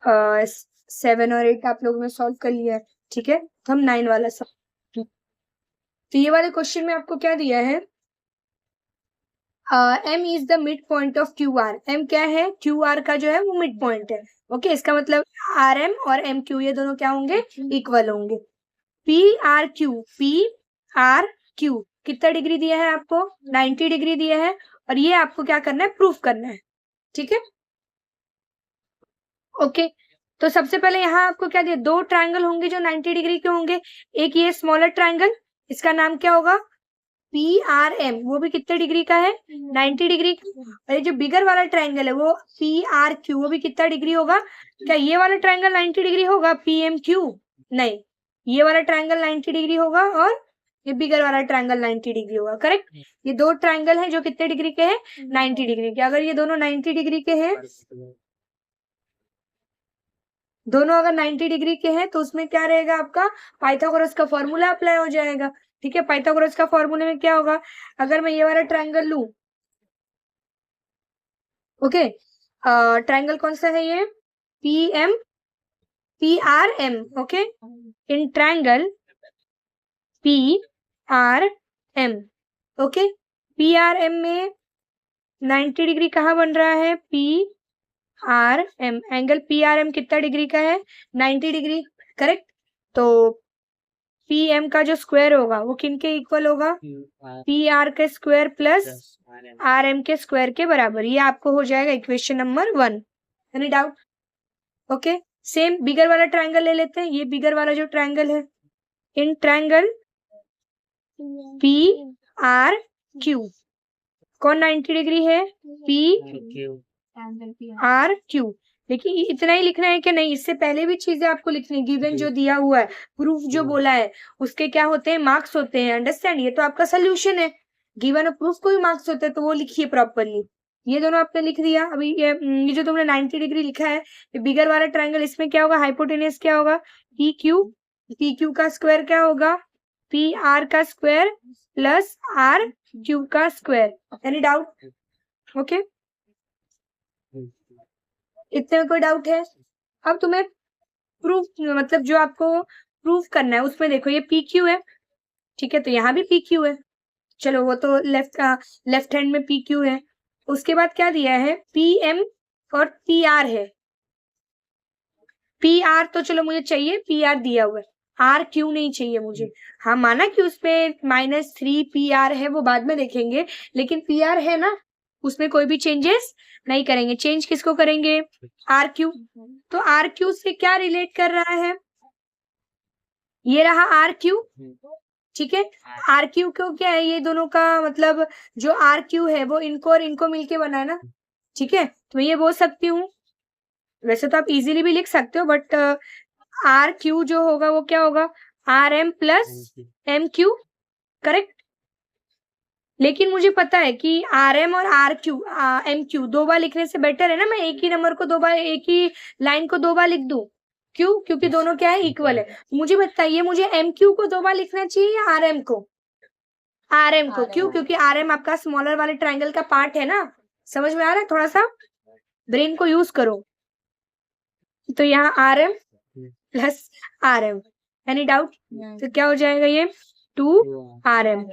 7 और 8 आप लोगों ने सॉल्व कर लिया है, ठीक है। तो हम 9 वाला सॉल्व, तो ये वाले क्वेश्चन में आपको क्या दिया है, M is the mid point of Q R. M क्या है, क्यू आर का जो है वो मिड पॉइंट है, ओके। इसका मतलब आर एम और एम क्यू ये दोनों क्या होंगे, इक्वल होंगे। पी आर क्यू कितना डिग्री दिया है आपको, 90 डिग्री दिया है, और ये आपको क्या करना है, प्रूफ करना है, ठीक है, ओके। तो सबसे पहले यहाँ आपको क्या दिया, दो ट्रायंगल होंगे जो 90 डिग्री के होंगे। एक ये स्मॉलर ट्रायंगल, इसका नाम क्या होगा, पी आर एम, वो भी कितने डिग्री का है, 90 डिग्री। और ये जो बिगर वाला ट्रायंगल है वो पी आर क्यू, वो भी कितना डिग्री होगा। क्या ये वाला ट्रायंगल 90 डिग्री होगा, पी एम क्यू, नहीं, ये वाला ट्रायंगल 90 डिग्री होगा और ये बिगर वाला ट्रायंगल 90 डिग्री होगा, करेक्ट। ये दो ट्रायंगल है जो कितने डिग्री के हैं, 90 डिग्री के। अगर ये दोनों 90 डिग्री के हैं, दोनों अगर 90 डिग्री के हैं, तो उसमें क्या रहेगा आपका, पाइथागोरस का फॉर्मूला अप्लाई हो जाएगा, ठीक है। पाइथागोरस का फॉर्मूले में क्या होगा, अगर मैं ये वाला ट्रायंगल लूं, ओके, ट्रायंगल कौन सा है ये, P R M, okay. In triangle P R M, okay, P R M में 90 डिग्री कहाँ बन रहा है, P R M, angle P R M कितना डिग्री का है, 90 डिग्री, करेक्ट। तो पी एम का जो स्क्वायर होगा वो किन के इक्वल होगा, पी आर के स्क्वायर प्लस आर एम के स्क्वायर के बराबर। ये आपको हो जाएगा equation number 1। Any doubt, okay. Same बिगर वाला ट्रायंगल ले लेते हैं, ये बिगर वाला जो ट्रायंगल है, इन ट्रायंगल पी आर क्यू, कौन 90 डिग्री है, पी आर क्यू। देखिए इतना ही लिखना है कि नहीं, इससे पहले भी चीजें आपको लिखनी है, गिवन जो दिया हुआ है, प्रूफ जो बोला है, उसके क्या होते हैं, मार्क्स होते हैं, अंडरस्टैंड। ये तो आपका सोल्यूशन है, गिवन और प्रूफ को भी मार्क्स होते हैं, तो वो लिखिए प्रॉपरली। ये दोनों आपने लिख दिया। अभी ये जो तुमने 90 डिग्री लिखा है, ये बिगर वाला ट्रायंगल, इसमें क्या होगा, हाइपोटेनियस क्या होगा, पी क्यू का स्क्वायर क्या होगा, पी आर का स्क्वायर प्लस आर क्यू का स्क्वायर। एनी डाउट, ओके, इतने में कोई डाउट है। अब तुम्हें प्रूफ, मतलब जो आपको प्रूफ करना है उसमें देखो, ये पी क्यू है, ठीक है, तो यहाँ भी पी क्यू है, चलो वो तो लेफ्ट हैंड में पी क्यू है। उसके बाद क्या दिया है, पी एम और पी आर है। पी आर तो चलो मुझे चाहिए, पी आर दिया हुआ है, आर क्यू नहीं चाहिए मुझे। हाँ माना कि उसपे -3 पी आर है, वो बाद में देखेंगे, लेकिन पी आर है ना, उसमें कोई भी चेंजेस नहीं करेंगे। चेंज किसको करेंगे, आर क्यू। तो आर क्यू से क्या रिलेट कर रहा है, ये रहा आर क्यू, ठीक है। आर क्यू क्यों क्या है, ये दोनों का मतलब जो आर क्यू है वो इनको और इनको मिलके बना है ना, ठीक है। तो मैं ये बोल सकती हूँ, वैसे तो आप इजीली भी लिख सकते हो, बट आर क्यू जो होगा वो क्या होगा, R M plus M Q, correct. लेकिन मुझे पता है कि आर एम और आर क्यू एम क्यू दो बार लिखने से बेटर है ना, मैं एक ही नंबर को दो बार, एक ही लाइन को दो बार लिख दूं, क्यों, क्योंकि दोनों क्या है, इक्वल है। मुझे बताइए, मुझे एम क्यू को दो बार लिखना चाहिए या आर एम को, आर एम को, क्यों, क्योंकि आर एम आपका स्मॉलर वाले ट्रायंगल का पार्ट है ना। समझ में आ रहा है, थोड़ा सा ब्रेन को यूज करो। तो यहाँ R M plus R M, any doubt, तो क्या हो जाएगा ये 2 आर एम।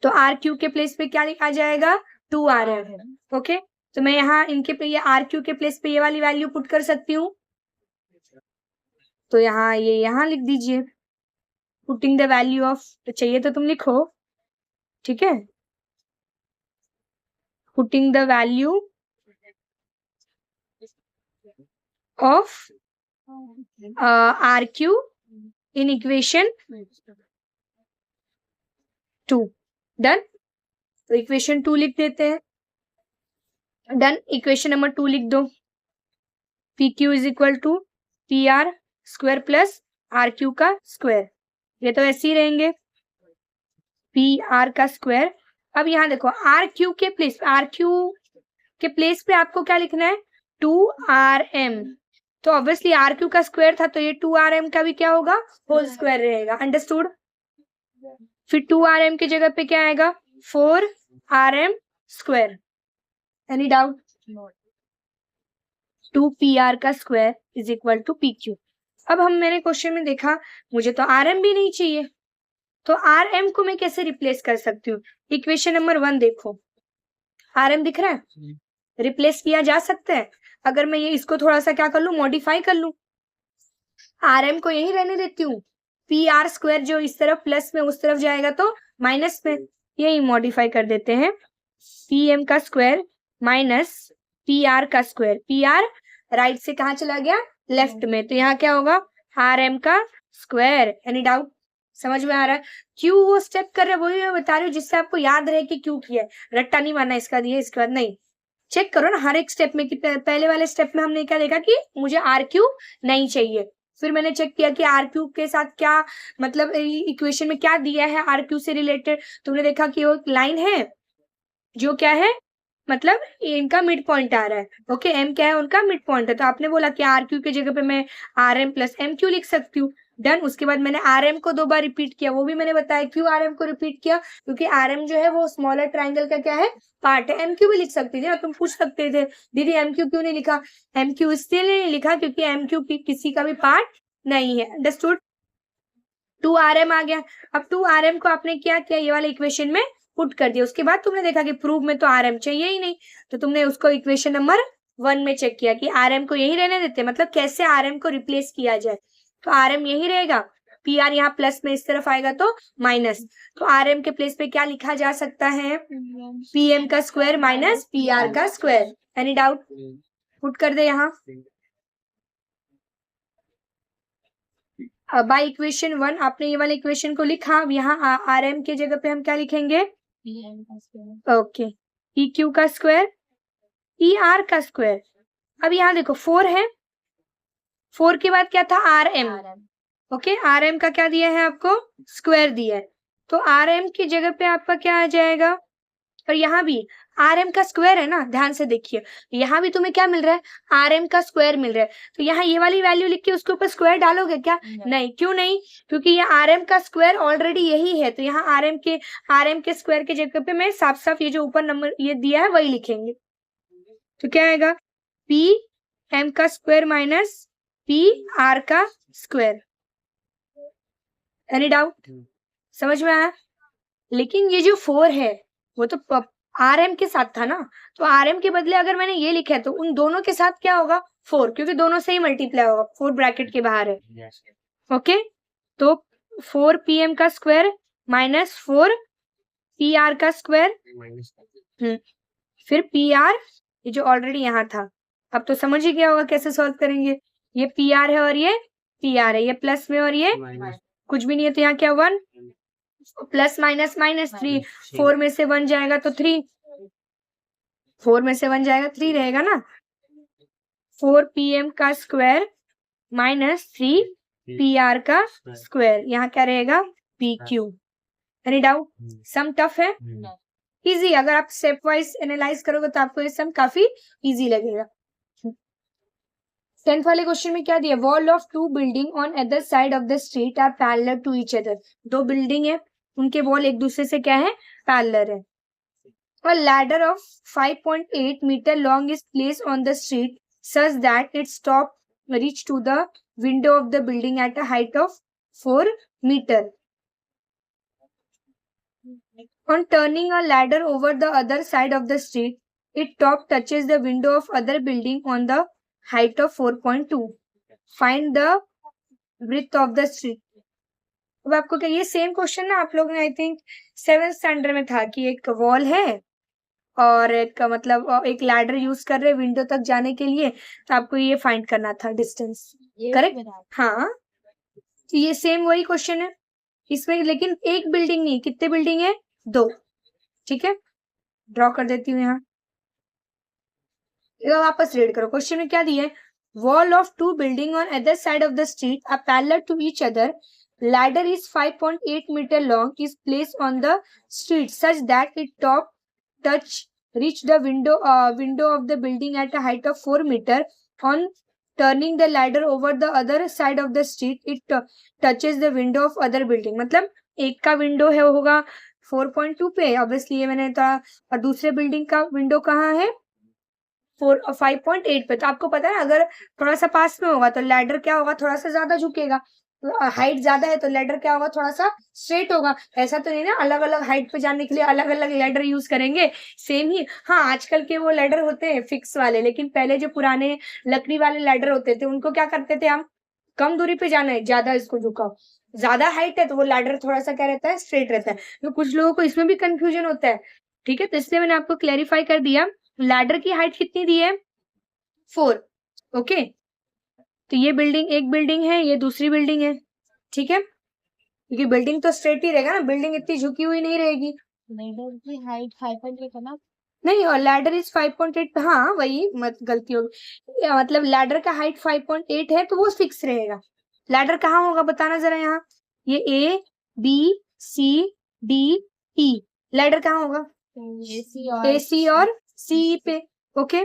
तो आर क्यू के प्लेस पे क्या लिखा जाएगा, 2 आर एम, ओके। तो मैं यहाँ इनके पे, ये आर क्यू के प्लेस पे ये वाली वैल्यू पुट कर सकती हूँ, तो यहाँ ये यहाँ लिख दीजिए, पुटिंग द वैल्यू ऑफ, तो चाहिए तो तुम लिखो, ठीक है, putting the value of R Q in equation 2, done. तो इक्वेशन 2 लिख देते हैं, डन। इक्वेशन नंबर 2 लिख दो, P Q is equal to P R square plus R Q का स्क्वायर, ये तो ऐसे ही रहेंगे, पी आर का स्क्वायर। अब यहाँ देखो आर क्यू के प्लेस, आर क्यू के प्लेस पे आपको क्या लिखना है, 2 आर एम। तो ऑब्वियसली आर क्यू का स्क्वायर था, तो ये 2 आर एम का भी क्या होगा, होल स्क्वायर रहेगा, अंडरस्टूड। फिर 2 आर एम की जगह पे क्या आएगा, 4 R M square. Any doubt, 2PR का square is equal to PQ। अब मैंने क्वेश्चन में देखा मुझे तो RM भी नहीं चाहिए, तो RM को मैं कैसे रिप्लेस कर सकती हूँ? इक्वेशन नंबर 1 देखो, RM दिख रहा है, रिप्लेस किया जा सकता है। अगर मैं ये इसको थोड़ा सा क्या कर लूं, मॉडिफाई कर लूं, RM को यही रहने देती हूँ, PR स्क्वायर जो इस तरफ प्लस में उस तरफ जाएगा तो माइनस में, यही मॉडिफाई कर देते हैं, PM का स्क्वायर माइनस PR का स्क्वायर। PR राइट से कहाँ चला गया, लेफ्ट में, तो यहाँ क्या होगा, RM का स्क्वायर। एनी डाउट, समझ में आ रहा है? क्यों वो स्टेप कर रहे हैं वही मैं बता रही हूँ, जिससे आपको याद रहे कि क्यों किया है, रट्टा नहीं मारना इसका दिया इसके बाद नहीं। चेक करो ना हर एक स्टेप में कि पहले वाले स्टेप में हमने क्या देखा कि मुझे RQ नहीं चाहिए, फिर मैंने चेक किया कि RQ के साथ क्या मतलब इक्वेशन में क्या दिया है RQ से रिलेटेड, तुमने देखा कि वो लाइन है जो क्या है, मतलब एम का मिड पॉइंट आ रहा है। ओके, एम क्या है, उनका मिड पॉइंट है, तो आपने बोला कि RQ की जगह पे मैं RM प्लस MQ लिख सकती हूँ। डन। उसके बाद मैंने RM को 2 बार रिपीट किया, वो भी मैंने बताया क्यों RM को रिपीट किया, क्योंकि RM जो है वो स्मॉलर ट्राइंगल का क्या है, पार्ट है। MQ भी लिख सकती थी ना, तुम पूछ सकते थे दीदी MQ क्यों नहीं लिखा, MQ इसलिए नहीं लिखा क्योंकि MQ किसी का भी पार्ट नहीं है। अंडरस्टूड? 2RM आ गया। अब 2RM को आपने क्या किया, ये वाले इक्वेशन में पुट कर दिया। उसके बाद तुमने देखा कि प्रूफ में तो RM चाहिए ही नहीं, तो तुमने उसको इक्वेशन नंबर 1 में चेक किया कि RM को यही रहने देते, मतलब कैसे RM को रिप्लेस किया जाए, तो RM यही रहेगा, PR यहाँ प्लस में इस तरफ आएगा तो माइनस, तो RM के प्लेस पे क्या लिखा जा सकता है, PM का स्क्वायर माइनस PR का स्क्वायर। Any doubt? पुट कर दे यहाँ। बाय इक्वेशन 1 आपने ये वाले इक्वेशन को लिखा, अब यहाँ RM के जगह पे हम क्या लिखेंगे, ओके, PQ का स्क्वायर, PR का स्क्वायर। अब यहाँ देखो 4 है, 4 के बाद क्या था, RM। ओके, RM का क्या दिया है आपको, स्क्वायर दिया है, तो RM की जगह पे आपका क्या आ जाएगा, और यहाँ भी RM का स्क्वायर है ना, ध्यान से देखिए, यहाँ भी तुम्हें क्या मिल रहा है, RM का स्क्वायर मिल रहा है, तो यहाँ ये वाली वैल्यू लिख के उसके ऊपर स्क्वायर डालोगे क्या, नहीं। क्यों नहीं, क्योंकि ये RM का स्क्वायर ऑलरेडी यही है, तो यहाँ RM के स्क्वायर के जगह पे मैं साफ साफ ये जो ऊपर नंबर ये दिया है वही लिखेंगे, तो क्या आएगा, PM का स्क्वायर माइनस PR का स्क्वायर। Any doubt? समझ में आया? लेकिन ये जो 4 है वो तो RM के साथ था ना, तो RM के बदले अगर मैंने ये लिखा है तो उन दोनों के साथ क्या होगा, 4, क्योंकि दोनों से ही मल्टीप्लाई होगा, 4 ब्रैकेट के बाहर है। ओके, तो 4 PM का स्क्वायर माइनस 4 PR का स्क्वायर, फिर PR ये जो ऑलरेडी यहाँ था, अब तो समझ ही गया होगा कैसे सॉल्व करेंगे, ये PR है और ये PR है, ये प्लस में और ये कुछ भी नहीं है, तो यहाँ क्या 1 प्लस माइनस माइनस 3, 4 में से 1 जाएगा तो 3, 4 में से 1 जाएगा 3 रहेगा ना, 4 PM का स्क्वायर माइनस 3 PR का स्क्वायर, यहाँ क्या रहेगा, PQ। Any doubt? Some tough है, इजी, अगर आप स्टेप वाइज एनालाइज करोगे तो आपको ये सम काफी इजी लगेगा। 10th वाले क्वेश्चन में क्या दिया, wall of 2 building on other side of the street are parallel to each other, 2 building है उनके वॉल एक दूसरे से क्या है, पैरेलल है। A ladder of 5.8 meter long is placed on the street such that its top reach to the window of the building at a height of 4 meter. On turning a ladder over the other side of the street, its top touches the window of other building on the height of 4.2. Find the width of the street. अब आपको क्या, ये same question ना आप लोग ने I think 7th standard में था कि एक वॉल है और एक मतलब एक लैडर यूज कर रहे विंडो तक जाने के लिए, तो आपको ये फाइंड करना था डिस्टेंस, करेक्ट? हाँ, तो ये सेम वही क्वेश्चन है इसमें, लेकिन एक बिल्डिंग नहीं, कितने बिल्डिंग है, 2। ठीक है, ड्रॉ कर देती हूँ यहाँ, वापस रीड करो क्वेश्चन में क्या दिया है, wall of 2 building on other side of the street are parallel to each other, ladder is 5.8 meter long, is placed on the street such that its top reach the window of the building at a height of 4 meter. On turning the ladder over the other side of the street, it touches the window of other building. मतलब एक का window है होगा 4.2 पे, obviously ये मैंने था, और दूसरे बिल्डिंग का विंडो कहाँ है 5.8 पे। तो आपको पता है अगर थोड़ा सा पास में होगा तो लैडर क्या होगा, थोड़ा सा ज्यादा झुकेगा। हाइट ज्यादा है तो लैडर क्या होगा, थोड़ा सा स्ट्रेट होगा। ऐसा तो नहीं ना अलग अलग हाइट पे जाने के लिए अलग अलग लैडर यूज करेंगे, सेम ही। हाँ, आजकल के वो लैडर होते हैं फिक्स वाले, लेकिन पहले जो पुराने लकड़ी वाले लैडर होते थे उनको क्या करते थे हम, कम दूरी पे जाना है, ज्यादा इसको झुकाओ, ज्यादा हाइट है तो वो लैडर थोड़ा सा क्या रहता है, स्ट्रेट रहता है। तो कुछ लोगों को इसमें भी कंफ्यूजन होता है, ठीक है। तो इसलिए मैंने आपको क्लैरिफाई कर दिया। लैडर की हाइट कितनी दी है, 4। ओके, तो ये बिल्डिंग एक बिल्डिंग है, ये दूसरी बिल्डिंग है, ठीक है। क्योंकि बिल्डिंग तो स्ट्रेट ही रहेगा ना, बिल्डिंग इतनी झुकी हुई नहीं रहेगी। लैडर की हाइट 5.8 है ना? नहीं, और लैडर इज 5.8। हाँ वही, मत गलती होगी, मतलब लैडर का हाइट 5.8 है तो वो फिक्स रहेगा। लैडर कहाँ होगा बताना जरा, यहाँ ये A B C D E, ladder कहाँ होगा, AC और CE पे। ओके,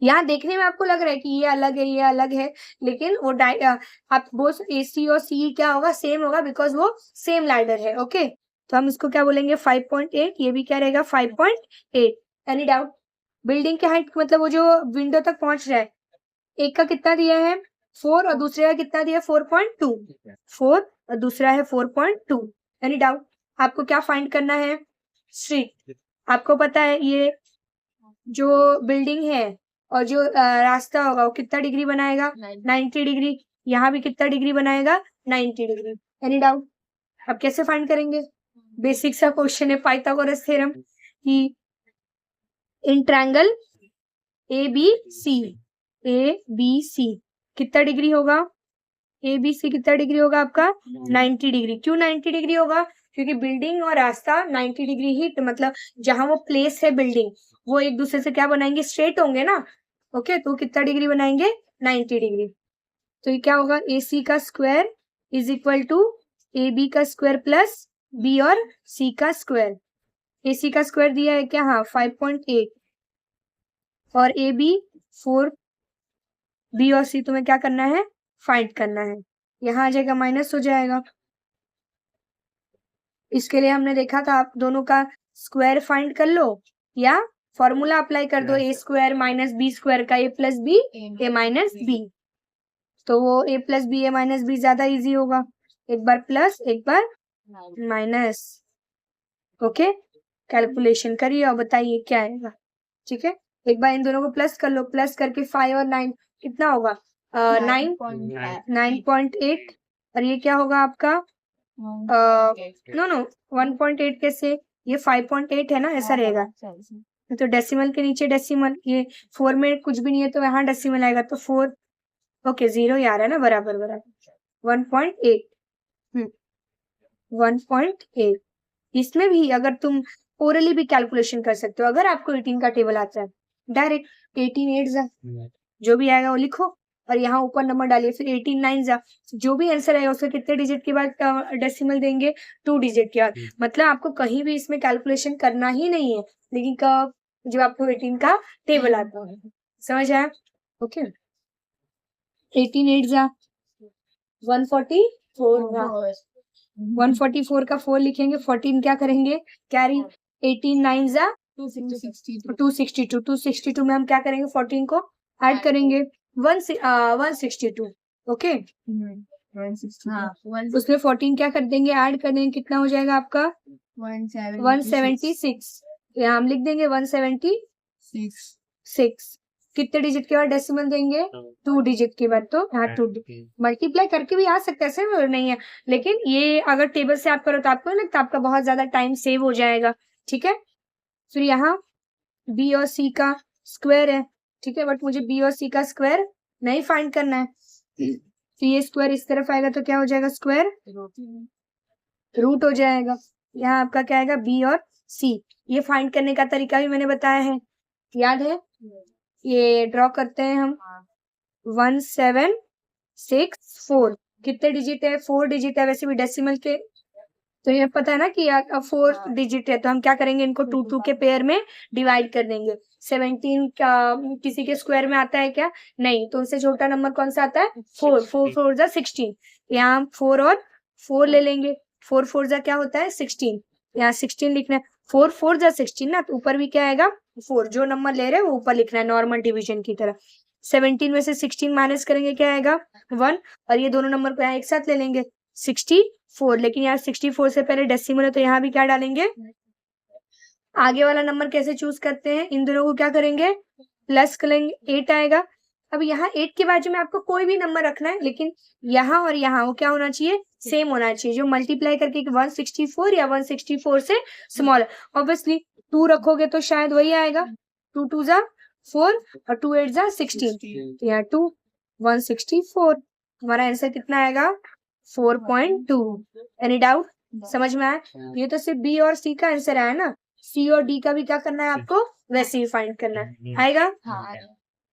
यहाँ देखने में आपको लग रहा है कि ये अलग है ये अलग है, लेकिन वो आप बोल AC और CE क्या होगा, सेम होगा, बिकॉज वो सेम लैडर है। ओके, तो हम इसको क्या बोलेंगे, 5.8। ये भी क्या रहेगा, 5.8। Any doubt? बिल्डिंग की हाइट मतलब वो जो विंडो तक पहुंच रहा है, एक का कितना दिया है, 4, और दूसरे का कितना दिया है, 4.2। 4 और दूसरा है 4.2। Any doubt? आपको क्या फाइंड करना है, स्ट्रीट। आपको पता है ये जो बिल्डिंग है और जो रास्ता होगा वो कितना डिग्री बनाएगा, 90 डिग्री। यहाँ भी कितना डिग्री बनाएगा, 90 डिग्री। Any doubt? अब कैसे फाइंड करेंगे, बेसिक सा क्वेश्चन है, पाइथागोरस थ्योरम कि इन ट्रायंगल ABC कितना डिग्री होगा, ABC कितना डिग्री होगा आपका, 90 डिग्री। क्यों 90 डिग्री होगा, क्योंकि बिल्डिंग और रास्ता 90 डिग्री ही, मतलब जहां वो प्लेस है बिल्डिंग, वो एक दूसरे से क्या बनाएंगे, स्ट्रेट होंगे ना। ओके, तो कितना डिग्री बनाएंगे, 90 डिग्री। तो ये क्या होगा, AC का square is equal to AB का स्क्वायर प्लस B और C का स्क्वायर। AC का स्क्वायर दिया है क्या, हाँ 5.8, और AB 4, B और C तुम्हें क्या करना है, फाइंड करना है। यहाँ आ जाएगा, माइनस हो जाएगा। इसके लिए हमने देखा था, आप दोनों का स्क्वायर फाइंड कर लो या फॉर्मूला अप्लाई कर दो, A square minus B square का, A plus B A minus B। तो वो A plus B A minus B ज्यादा इजी होगा, एक बार प्लस एक बार माइनस। ओके, कैलकुलेशन करिए और बताइए क्या आएगा, ठीक है। एक बार इन दोनों को प्लस कर लो, प्लस करके 5 और 9 कितना होगा, 9.8। और ये क्या होगा आपका, नो 1.8 कैसे, ये 5.8 है ना, ऐसा रहेगा। तो डेसिमल के नीचे डेसिमल, ये 4 में कुछ भी नहीं है तो यहाँ डेसिमल आएगा, तो 4। ओके, 0 ही आ रहा है ना, बराबर बराबर 1.8। 1.8। इसमें भी अगर तुम ओरली भी कैलकुलेशन कर सकते हो, अगर आपको 18 का टेबल आता है, डायरेक्ट 18 8 जो भी आएगा वो लिखो और यहाँ ऊपर नंबर डालिए, फिर 18 9 जो भी आंसर आएगा उसके कितने डिजिट के बाद डेसिमल देंगे, 2 डिजिट के बाद। मतलब आपको कहीं भी इसमें कैलकुलेशन करना ही नहीं है, लेकिन कब, जब आपको 18 का टेबल आता है। समझ आया? ओके, 18 8 144, 144 का 4 लिखेंगे, 14 क्या करेंगे, कैरी, 18 9 262, 262 में हम क्या करेंगे, 14 को ऐड करेंगे, 162। ओके, उसमें 14 क्या कर देंगे, ऐड कर देंगे, कितना हो जाएगा आपका 176। यहाँ हम लिख देंगे 176। कितने डिजिट के बाद डेसिमल देंगे, 2 डिजिट के बाद। तो यहाँ 2 मल्टीप्लाई करके भी आ सकता है, ऐसे नहीं है, लेकिन ये अगर टेबल से आप करो तो आपको ना, तो आपका बहुत ज्यादा टाइम सेव हो जाएगा, ठीक है। फिर यहाँ B और C का स्क्वायर है, ठीक है, बट मुझे B और C का स्क्वायर नहीं फाइंड करना है, तो ये स्क्वायर इस तरफ आएगा तो क्या हो जाएगा, स्क्वायर रूट हो जाएगा। यहाँ आपका क्या आएगा, B और C। ये फाइंड करने का तरीका भी मैंने बताया है, याद है? ये ड्रॉ करते हैं हम, 1764 कितने डिजिट है, 4 डिजिट है, वैसे भी डेसिमल के तो ये पता है ना कि 4 डिजिट है, तो हम क्या करेंगे, इनको 2 2 के पेयर में डिवाइड कर देंगे। 17 का किसी के स्क्वायर में आता है क्या, नहीं, तो उससे छोटा नंबर कौन सा आता है, 4 4 4 जा 16। यहाँ 4 और 4 ले लेंगे, 4 4 जा क्या होता है, 16। यहाँ 16 लिखना है, 4 4 जा 16 ना, तो ऊपर भी क्या आएगा 4, जो नंबर ले रहे हैं वो ऊपर लिखना है नॉर्मल डिवीजन की तरह। 17 में से 16 माइनस करेंगे क्या आएगा 1, और ये दोनों नंबर को यहाँ एक साथ ले लेंगे 64, लेकिन यहाँ 64 से पहले डेसिमल है तो यहाँ भी क्या डालेंगे, आगे वाला नंबर कैसे चूज करते हैं, इन दोनों को क्या करेंगे प्लस करेंगे 8 आएगा। अब यहाँ 8 के बाजू में आपको कोई भी नंबर रखना है, लेकिन यहाँ और यहाँ वो क्या होना चाहिए सेम होना चाहिए, जो मल्टीप्लाई करके 164 या 164 से स्मॉल है। ऑब्वियसली 2 रखोगे तो शायद वही आएगा, 2 2 जा 4 और 2 8 जा 16, तो यहाँ 2 164, हमारा आंसर कितना आएगा 4.2। एनी डाउट, समझ में आया? ये तो सिर्फ बी और सी का आंसर आया ना, सी और डी का भी क्या करना है आपको वैसे ही फाइंड करना है, आएगा? हाँ